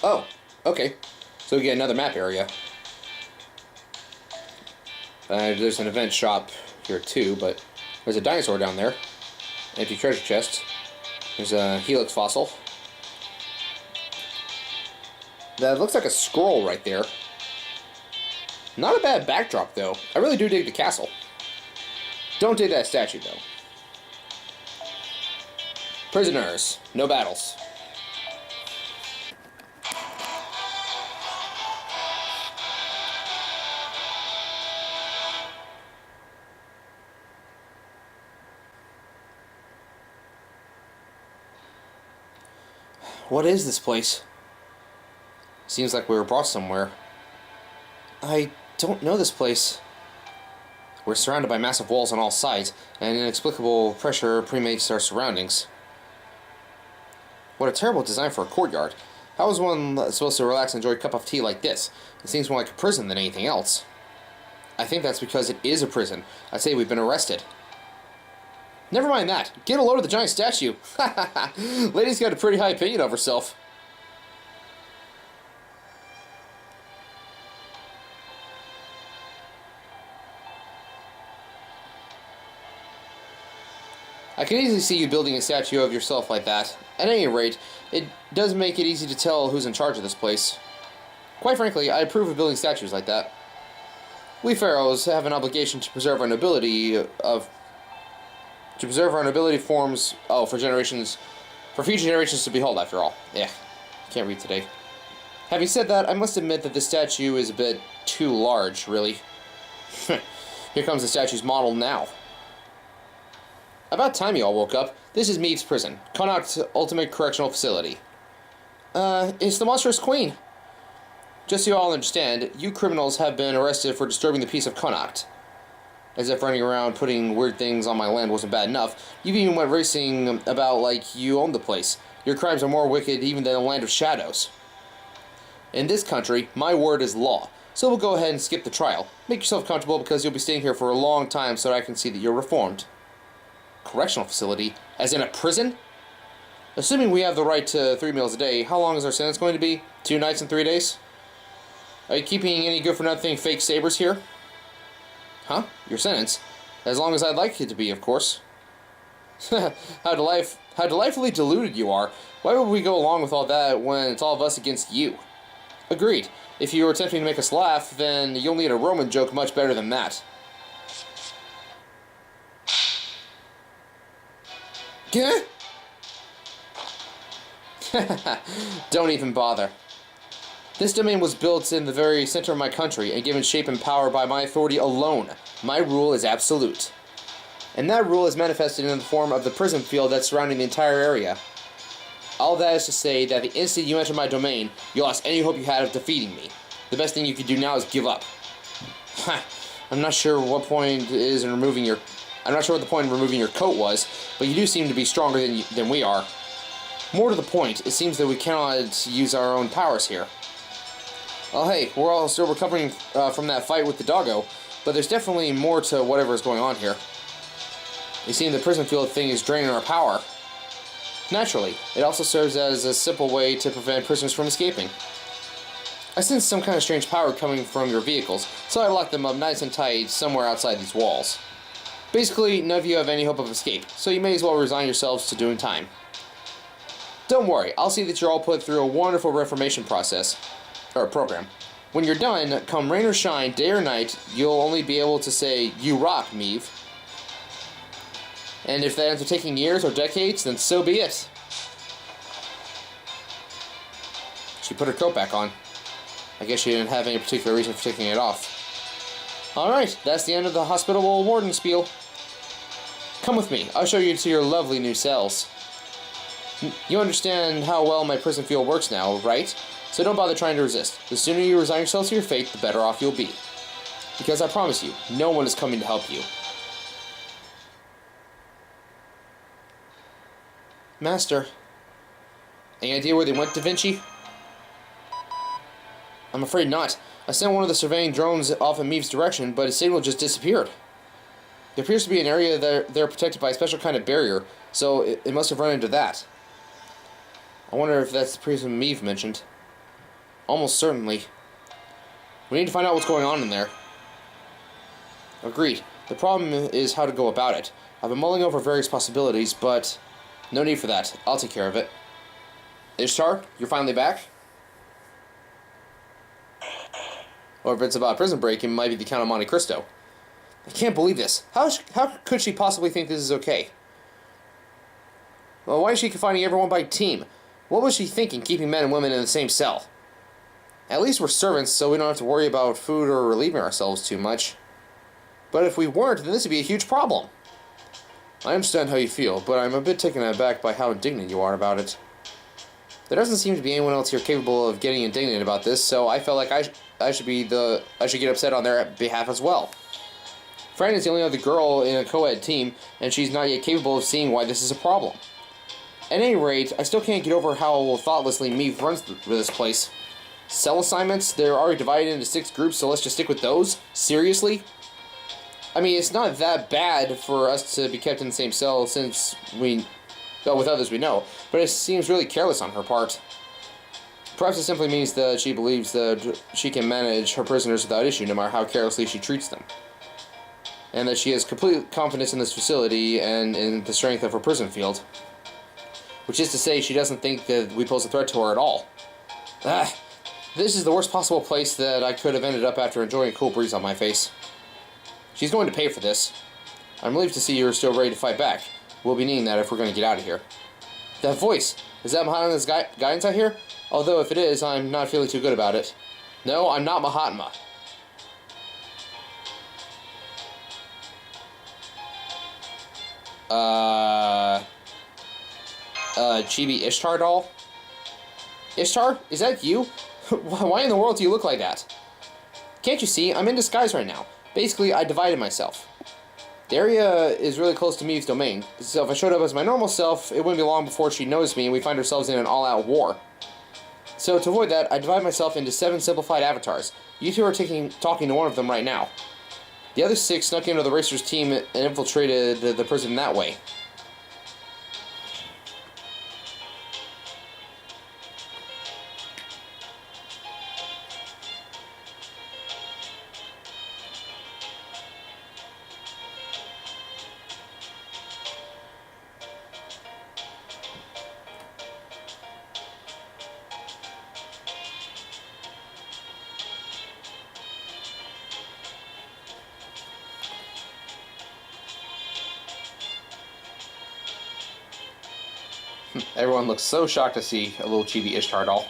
Oh, okay. So we get another map area. There's an event shop here too, but there's a dinosaur down there. Empty treasure chest. There's a helix fossil. That looks like a scroll right there. Not a bad backdrop though. I really do dig the castle. Don't dig that statue though. Prisoners. No battles. What is this place? Seems like we were brought somewhere. I don't know this place. We're surrounded by massive walls on all sides, and inexplicable pressure premates our surroundings. What a terrible design for a courtyard. How is one supposed to relax and enjoy a cup of tea like this? It seems more like a prison than anything else. I think that's because it is a prison. I'd say we've been arrested. Never mind that. Get a load of the giant statue. Lady's got a pretty high opinion of herself. I can easily see you building a statue of yourself like that. At any rate, it does make it easy to tell who's in charge of this place. Quite frankly, I approve of building statues like that. We pharaohs have an obligation to preserve our nobility forms for future generations to behold, after all. Yeah, can't read today. Having said that, I must admit that this statue is a bit too large, really. Here comes the statue's model now. About time you all woke up. This is Medb's prison, Connacht's ultimate correctional facility. It's the monstrous queen. Just so you all understand, you criminals have been arrested for disturbing the peace of Connacht. As if running around putting weird things on my land wasn't bad enough, you even went racing about like you owned the place. Your crimes are more wicked even than the land of shadows. In this country, my word is law, so we'll go ahead and skip the trial. Make yourself comfortable because you'll be staying here for a long time so that I can see that you're reformed. Correctional facility? As in a prison? Assuming we have the right to 3 meals a day, how long is our sentence going to be? 2 nights and 3 days? Are you keeping any good-for-nothing fake sabers here? Huh? Your sentence? As long as I'd like it to be, of course. How delightfully deluded you are. Why would we go along with all that when it's all of us against you? Agreed. If you were attempting to make us laugh, then you'll need a Roman joke much better than that. Gah? Don't even bother. This domain was built in the very center of my country and given shape and power by my authority alone. My rule is absolute. And that rule is manifested in the form of the prison field that's surrounding the entire area. All that is to say that the instant you enter my domain, you lost any hope you had of defeating me. The best thing you could do now is give up. I'm not sure what the point in removing your coat was, but you do seem to be stronger than we are. More to the point, it seems that we cannot use our own powers here. Oh hey, we're all still recovering from that fight with the doggo, but there's definitely more to whatever is going on here. You see, the prison field thing is draining our power. Naturally, it also serves as a simple way to prevent prisoners from escaping. I sense some kind of strange power coming from your vehicles, so I locked them up nice and tight somewhere outside these walls. Basically, none of you have any hope of escape, so you may as well resign yourselves to doing time. Don't worry, I'll see that you're all put through a wonderful reformation program. When you're done, come rain or shine, day or night, you'll only be able to say, "You rock, Medb." And if that ends up taking years or decades, then so be it. She put her coat back on. I guess she didn't have any particular reason for taking it off. Alright, that's the end of the hospitable warden spiel. Come with me, I'll show you to your lovely new cells. You understand how well my prison field works now, right? So don't bother trying to resist. The sooner you resign yourself to your fate, the better off you'll be. Because I promise you, no one is coming to help you. Master, any idea where they went, Da Vinci? I'm afraid not. I sent one of the surveying drones off in Medb's direction, but his signal just disappeared. There appears to be an area that they're protected by a special kind of barrier, so it must have run into that. I wonder if that's the prison Medb mentioned. Almost certainly. We need to find out what's going on in there. Agreed. The problem is how to go about it. I've been mulling over various possibilities, but no need for that. I'll take care of it. Ishtar, you're finally back? Or if it's about prison break, it might be the Count of Monte Cristo. I can't believe this. How could she possibly think this is okay? Well, why is she confining everyone by team? What was she thinking, keeping men and women in the same cell? At least we're servants, so we don't have to worry about food or relieving ourselves too much. But if we weren't, then this would be a huge problem. I understand how you feel, but I'm a bit taken aback by how indignant you are about it. There doesn't seem to be anyone else here capable of getting indignant about this, so I felt like I should get upset on their behalf as well. Fran is the only other girl in a co-ed team, and she's not yet capable of seeing why this is a problem. At any rate, I still can't get over how thoughtlessly Medb runs this place. Cell assignments? They're already divided into 6 groups, so let's just stick with those? Seriously? I mean, it's not that bad for us to be kept in the same cell since with others we know, but it seems really careless on her part. Perhaps it simply means that she believes that she can manage her prisoners without issue, no matter how carelessly she treats them. And that she has complete confidence in this facility and in the strength of her prison field. Which is to say, she doesn't think that we pose a threat to her at all. This is the worst possible place that I could have ended up after enjoying a cool breeze on my face. She's going to pay for this. I'm relieved to see you're still ready to fight back. We'll be needing that if we're going to get out of here. That voice! Is that Mahatma's guidance I hear? Although if it is, I'm not feeling too good about it. No, I'm not Mahatma. Chibi Ishtar doll? Ishtar? Is that you? Why in the world do you look like that? Can't you see? I'm in disguise right now. Basically, I divided myself. The area is really close to Medb's domain, so if I showed up as my normal self, it wouldn't be long before she'd notice me and we find ourselves in an all-out war. So to avoid that, I divide myself into 7 simplified avatars. You two are talking to one of them right now. The other 6 snuck into the Racers team and infiltrated the prison that way. Everyone looks so shocked to see a little chibi Ishtar doll.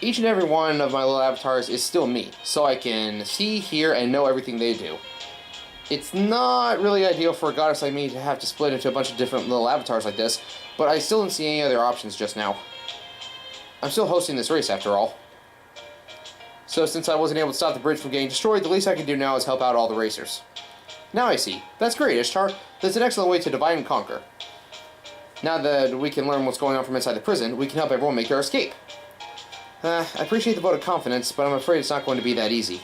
Each and every one of my little avatars is still me, so I can see, hear, and know everything they do. It's not really ideal for a goddess like me to have to split into a bunch of different little avatars like this, but I still didn't see any other options just now. I'm still hosting this race after all. So since I wasn't able to stop the bridge from getting destroyed, the least I can do now is help out all the racers. Now I see. That's great, Ishtar. That's an excellent way to divide and conquer. Now that we can learn what's going on from inside the prison, we can help everyone make their escape. I appreciate the vote of confidence, but I'm afraid it's not going to be that easy.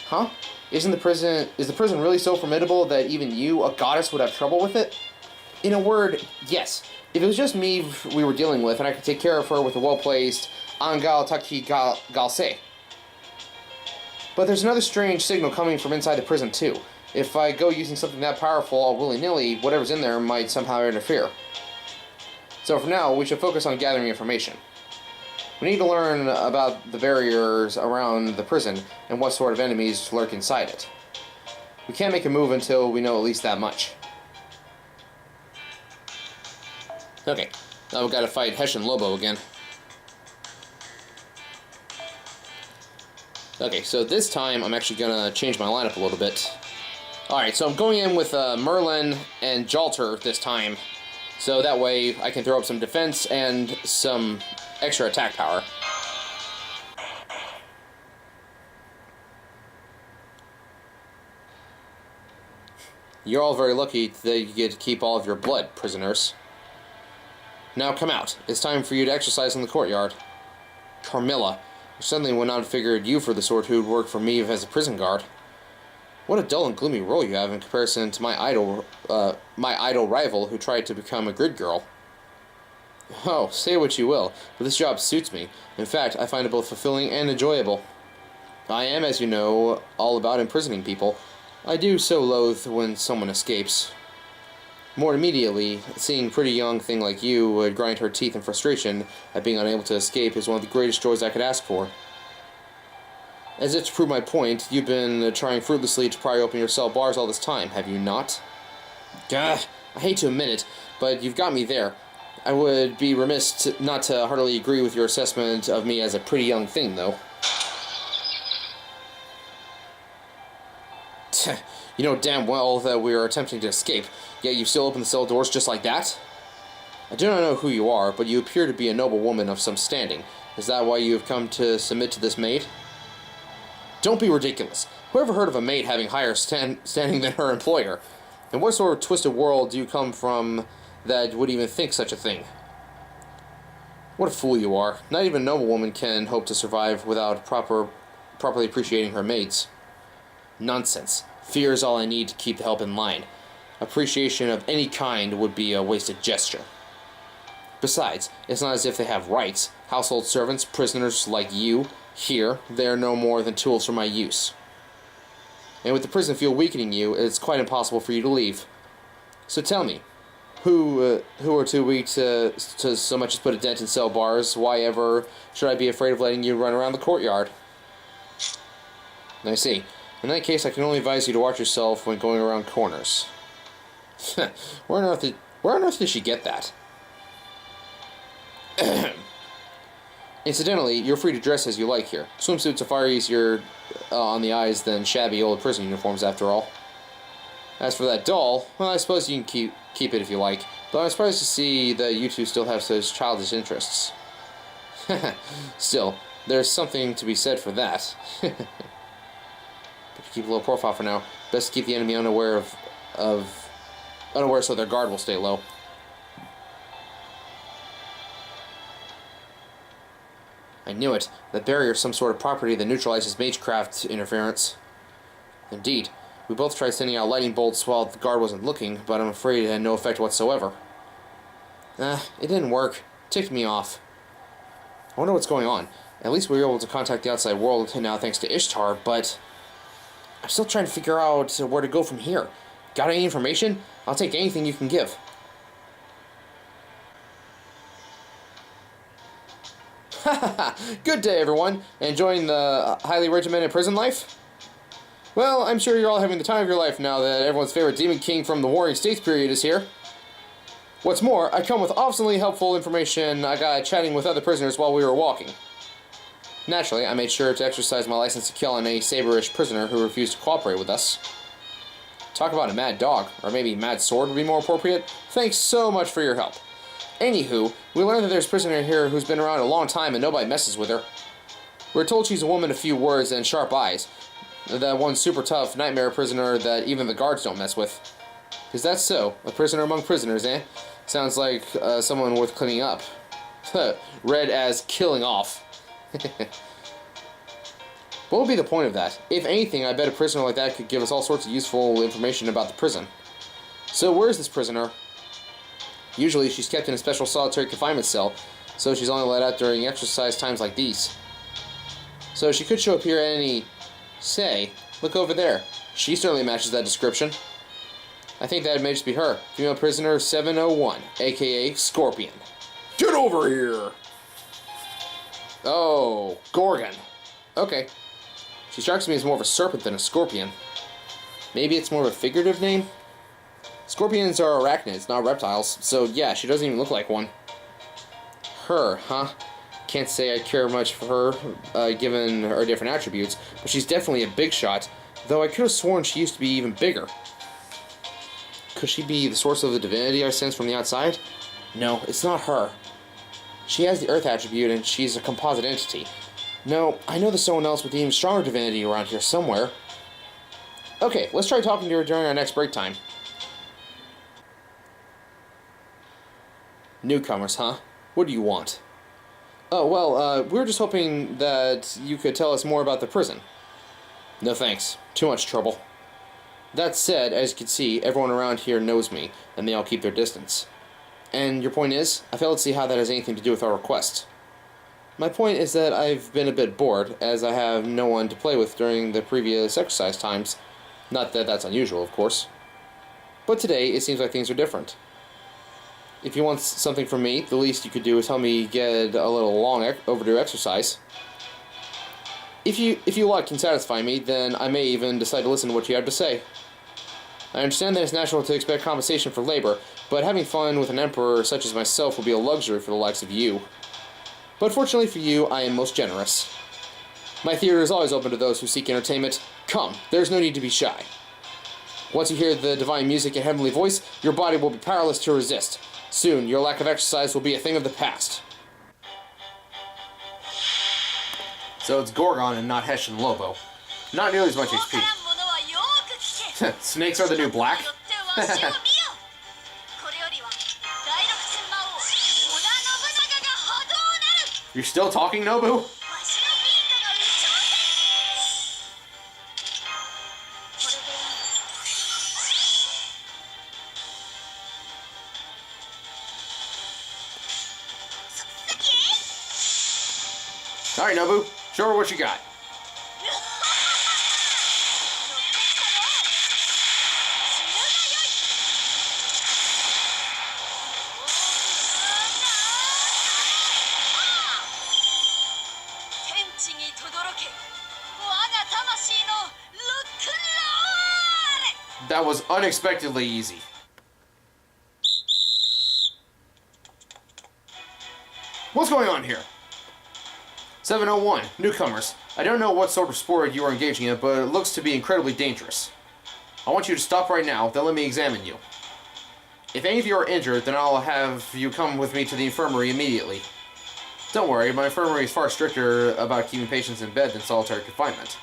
Huh? Is the prison really so formidable that even you, a goddess, would have trouble with it? In a word, yes. If it was just me we were dealing with, and I could take care of her with a well-placed Angal Taki Galse. But there's another strange signal coming from inside the prison, too. If I go using something that powerful all willy-nilly, whatever's in there might somehow interfere. So for now, we should focus on gathering information. We need to learn about the barriers around the prison and what sort of enemies lurk inside it. We can't make a move until we know at least that much. Okay, now we've got to fight Hessian Lobo again. Okay, so this time I'm actually going to change my lineup a little bit. Alright, so I'm going in with Merlin and Jalter this time. So that way I can throw up some defense and some extra attack power. You're all very lucky that you get to keep all of your blood, prisoners. Now come out. It's time for you to exercise in the courtyard. Carmilla, I suddenly would not have figured you for the sort who'd work for me as a prison guard. What a dull and gloomy role you have in comparison to my idol rival who tried to become a grid girl. Oh, say what you will, but this job suits me. In fact, I find it both fulfilling and enjoyable. I am, as you know, all about imprisoning people. I do so loathe when someone escapes. More immediately, seeing a pretty young thing like you grind her teeth in frustration at being unable to escape is one of the greatest joys I could ask for. As if to prove my point, you've been trying fruitlessly to pry open your cell bars all this time, have you not? Gah, I hate to admit it, but you've got me there. I would be remiss not to heartily agree with your assessment of me as a pretty young thing, though. You know damn well that we are attempting to escape, yet you still open the cell doors just like that? I do not know who you are, but you appear to be a noble woman of some standing. Is that why you have come to submit to this maid? Don't be ridiculous. Who ever heard of a maid having higher standing than her employer? And what sort of twisted world do you come from that would even think such a thing? What a fool you are. Not even a noble woman can hope to survive without properly appreciating her maids. Nonsense. Fear is all I need to keep the help in line. Appreciation of any kind would be a wasted gesture. Besides, it's not as if they have rights. Household servants, prisoners like you, here, they are no more than tools for my use. And with the prison feel weakening you, it's quite impossible for you to leave. So tell me, who are too weak to so much as put a dent in cell bars? Why ever should I be afraid of letting you run around the courtyard? I see. In that case, I can only advise you to watch yourself when going around corners. Where on earth did she get that? Incidentally, you're free to dress as you like here. Swimsuits are far easier on the eyes than shabby old prison uniforms, after all. As for that doll, well, I suppose you can keep it if you like, but I'm surprised to see that you two still have such childish interests. Still, there's something to be said for that. But keep a low profile for now. Best to keep the enemy unaware so their guard will stay low. I knew it. That barrier is some sort of property that neutralizes magecraft interference. Indeed. We both tried sending out lightning bolts while the guard wasn't looking, but I'm afraid it had no effect whatsoever. It didn't work. It ticked me off. I wonder what's going on. At least we were able to contact the outside world now thanks to Ishtar, but I'm still trying to figure out where to go from here. Got any information? I'll take anything you can give. Good day, everyone. Enjoying the highly regimented prison life? Well, I'm sure you're all having the time of your life now that everyone's favorite Demon King from the Warring States period is here. What's more, I come with awesomely helpful information I got chatting with other prisoners while we were walking. Naturally, I made sure to exercise my license to kill on any saberish prisoner who refused to cooperate with us. Talk about a mad dog, or maybe mad sword would be more appropriate. Thanks so much for your help. Anywho, we learned that there's a prisoner here who's been around a long time and nobody messes with her. We're told she's a woman of few words and sharp eyes. That one super tough nightmare prisoner that even the guards don't mess with. Is that so? A prisoner among prisoners, eh? Sounds like someone worth cleaning up. Read as killing off. What would be the point of that? If anything, I bet a prisoner like that could give us all sorts of useful information about the prison. So where is this prisoner? Usually she's kept in a special solitary confinement cell, so she's only let out during exercise times like these. So she could show up here at any... Say, look over there. She certainly matches that description. I think that may just be her. Female prisoner 701, aka Scorpion. Get over here! Oh, Gorgon. Okay. She strikes me as more of a serpent than a scorpion. Maybe it's more of a figurative name? Scorpions are arachnids, not reptiles, so yeah, she doesn't even look like one. Her, huh? Can't say I care much for her, given her different attributes, but she's definitely a big shot, though I could have sworn she used to be even bigger. Could she be the source of the divinity I sense from the outside? No, it's not her. She has the Earth attribute, and she's a composite entity. No, I know there's someone else with even stronger divinity around here somewhere. Okay, let's try talking to her during our next break time. Newcomers, huh? What do you want? Oh, well, we were just hoping that you could tell us more about the prison. No thanks. Too much trouble. That said, as you can see, everyone around here knows me, and they all keep their distance. And your point is? I fail to see how that has anything to do with our request. My point is that I've been a bit bored, as I have no one to play with during the previous exercise times. Not that that's unusual, of course. But today, it seems like things are different. If you want something from me, the least you could do is help me get a little long overdue exercise. If you like and satisfy me, then I may even decide to listen to what you have to say. I understand that it's natural to expect compensation for labor, but having fun with an emperor such as myself will be a luxury for the likes of you. But fortunately for you, I am most generous. My theater is always open to those who seek entertainment. Come, there's no need to be shy. Once you hear the divine music and heavenly voice, your body will be powerless to resist. Soon, your lack of exercise will be a thing of the past. So it's Gorgon and not Hessian Lobo. Not nearly as much HP. Snakes are the new black? You're still talking, Nobu? Alright, Nobu. Show her what you got. That was unexpectedly easy. What's going on here? 701, newcomers. I don't know what sort of sport you are engaging in, but it looks to be incredibly dangerous. I want you to stop right now, then let me examine you. If any of you are injured, then I'll have you come with me to the infirmary immediately. Don't worry, my infirmary is far stricter about keeping patients in bed than solitary confinement.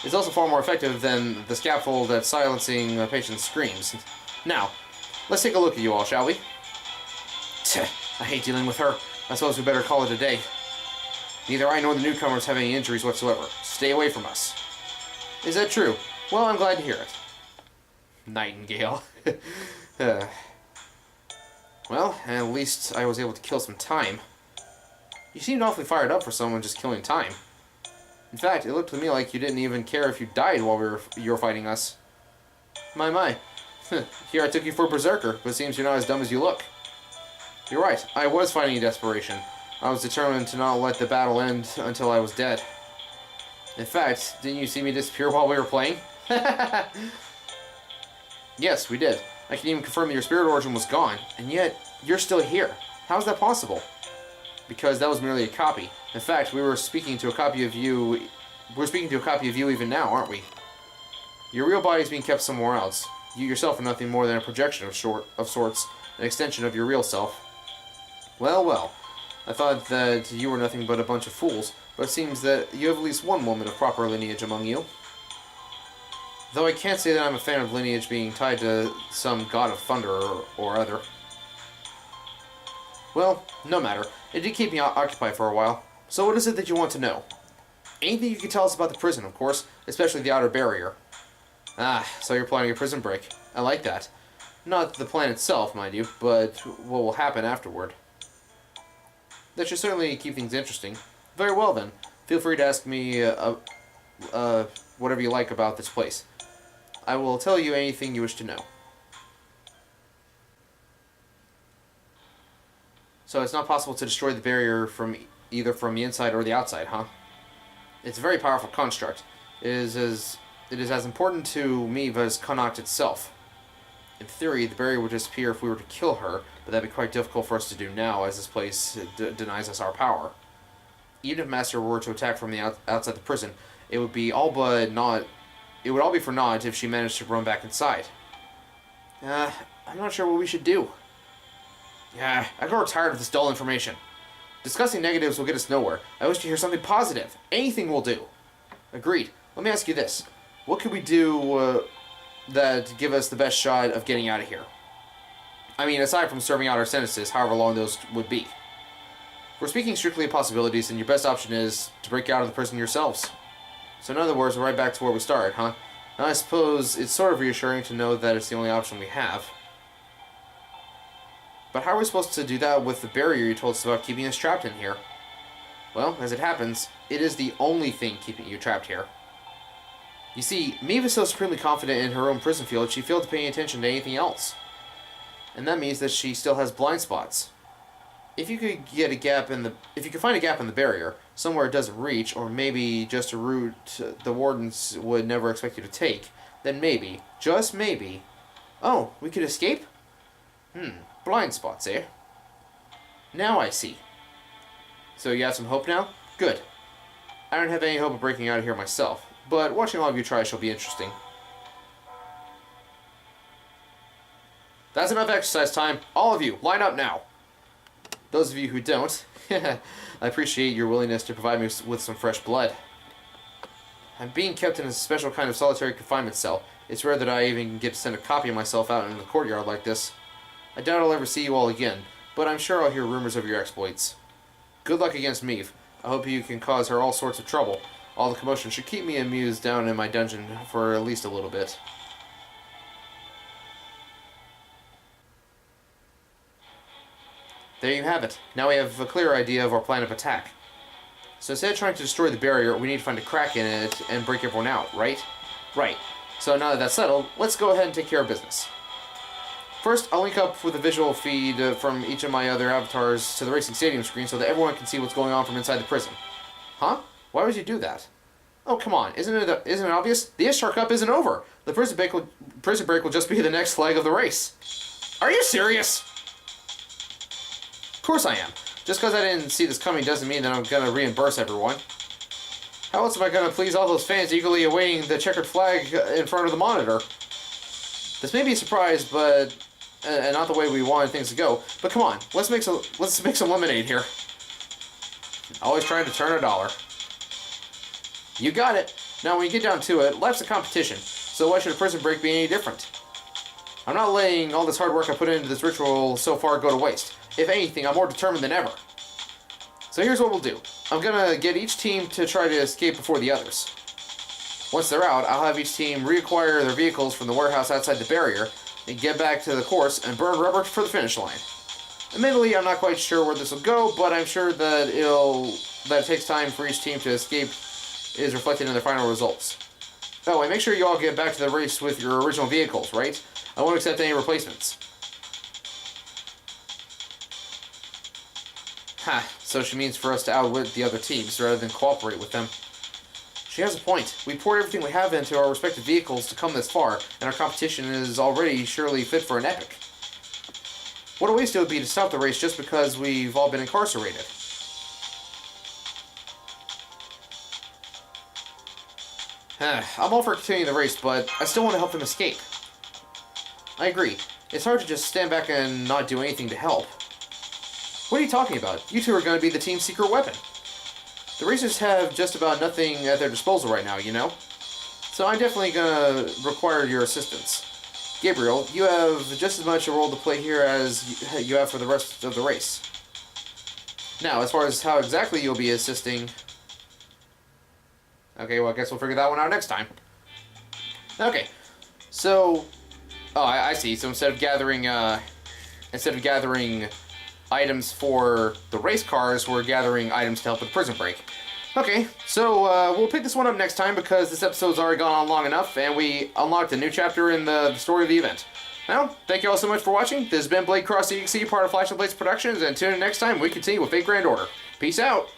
It's also far more effective than the scaffold at silencing a patient's screams. Now, let's take a look at you all, shall we? I hate dealing with her. I suppose we better call it a day. Neither I nor the newcomers have any injuries whatsoever. Stay away from us. Is that true? Well, I'm glad to hear it. Nightingale. Well, at least I was able to kill some time. You seemed awfully fired up for someone just killing time. In fact, it looked to me like you didn't even care if you died while you were fighting us. My. Here I took you for a berserker, but it seems you're not as dumb as you look. You're right, I was fighting in desperation. I was determined to not let the battle end until I was dead. In fact, didn't you see me disappear while we were playing? Yes, we did. I can even confirm that your spirit origin was gone, and yet you're still here. How is that possible? Because that was merely a copy. In fact, we were speaking to a copy of you. We're speaking to a copy of you even now, aren't we? Your real body is being kept somewhere else. You yourself are nothing more than a projection of sorts, an extension of your real self. Well. I thought that you were nothing but a bunch of fools, but it seems that you have at least one woman of proper lineage among you. Though I can't say that I'm a fan of lineage being tied to some god of thunder or other. Well, no matter. It did keep me occupied for a while. So what is it that you want to know? Anything you can tell us about the prison, of course, especially the outer barrier. Ah, so you're planning a prison break. I like that. Not the plan itself, mind you, but what will happen afterward. That should certainly keep things interesting. Very well then. Feel free to ask me whatever you like about this place. I will tell you anything you wish to know. So it's not possible to destroy the barrier from either from the inside or the outside, huh? It's a very powerful construct. It is as important to me as Connacht itself. In theory, the barrier would disappear if we were to kill her, but that'd be quite difficult for us to do now, as this place denies us our power. Even if Master were to attack from the outside the prison, it would be all but not. It would all be for naught if she managed to run back inside. I'm not sure what we should do. Yeah, I grow tired of this dull information. Discussing negatives will get us nowhere. I wish to hear something positive. Anything will do. Agreed. Let me ask you this: what could we do that give us the best shot of getting out of here? I mean, aside from serving out our sentences, however long those would be. If we're speaking strictly of possibilities, then your best option is to break out of the prison yourselves. So in other words, we're right back to where we started, huh? And I suppose it's sort of reassuring to know that it's the only option we have. But how are we supposed to do that with the barrier you told us about keeping us trapped in here? Well, as it happens, it is the only thing keeping you trapped here. You see, Medb is so supremely confident in her own prison field, she failed to pay attention to anything else. And that means that she still has blind spots. If you could find a gap in the barrier, somewhere it doesn't reach, or maybe just a route the wardens would never expect you to take, then maybe, just maybe... Oh, we could escape? Blind spots, eh? Now I see. So you have some hope now? Good. I don't have any hope of breaking out of here myself, but watching all of you try shall be interesting. That's enough exercise time. All of you, line up now. Those of you who don't, I appreciate your willingness to provide me with some fresh blood. I'm being kept in a special kind of solitary confinement cell. It's rare that I even get to send a copy of myself out in the courtyard like this. I doubt I'll ever see you all again, but I'm sure I'll hear rumors of your exploits. Good luck against Medb. I hope you can cause her all sorts of trouble. All the commotion should keep me amused down in my dungeon for at least a little bit. There you have it. Now we have a clear idea of our plan of attack. So instead of trying to destroy the barrier, we need to find a crack in it and break everyone out, right? Right. So now that that's settled, let's go ahead and take care of business. First, I'll link up with a visual feed from each of my other avatars to the Racing Stadium screen so that everyone can see what's going on from inside the prison. Huh? Why would you do that? Oh, come on. Isn't it obvious? The Ishtar Cup isn't over. The prison break will just be the next leg of the race. Are you serious? Of course I am. Just because I didn't see this coming doesn't mean that I'm going to reimburse everyone. How else am I going to please all those fans eagerly awaiting the checkered flag in front of the monitor? This may be a surprise, but and not the way we wanted things to go. But come on, let's make some lemonade here. Always trying to turn a dollar. You got it. Now, when you get down to it, life's a competition. So why should a prison break be any different? I'm not letting all this hard work I put into this ritual so far go to waste. If anything, I'm more determined than ever. So here's what we'll do. I'm gonna get each team to try to escape before the others. Once they're out, I'll have each team reacquire their vehicles from the warehouse outside the barrier and get back to the course and burn rubber for the finish line. Admittedly, I'm not quite sure where this will go, but I'm sure that it takes time for each team to escape is reflected in their final results. Oh, and make sure you all get back to the race with your original vehicles, right? I won't accept any replacements. Ha, so she means for us to outwit the other teams rather than cooperate with them. She has a point. We poured everything we have into our respective vehicles to come this far, and our competition is already surely fit for an epic. What a waste it would be to stop the race just because we've all been incarcerated. I'm all for continuing the race, but I still want to help them escape. I agree. It's hard to just stand back and not do anything to help. What are you talking about? You two are going to be the team's secret weapon. The racers have just about nothing at their disposal right now, you know? So I'm definitely going to require your assistance. Gabriel, you have just as much a role to play here as you have for the rest of the race. Now, as far as how exactly you'll be assisting... Okay, well, I guess we'll figure that one out next time. Okay, so... Oh, I see. So instead of gathering items for the race cars, we're gathering items to help with the prison break. Okay, so we'll pick this one up next time because this episode's already gone on long enough, and we unlocked a new chapter in the story of the event. Now, thank you all so much for watching. This has been Blade Cross EXE, part of Flash and Blades Productions, and tune in next time we continue with Fate Grand Order. Peace out!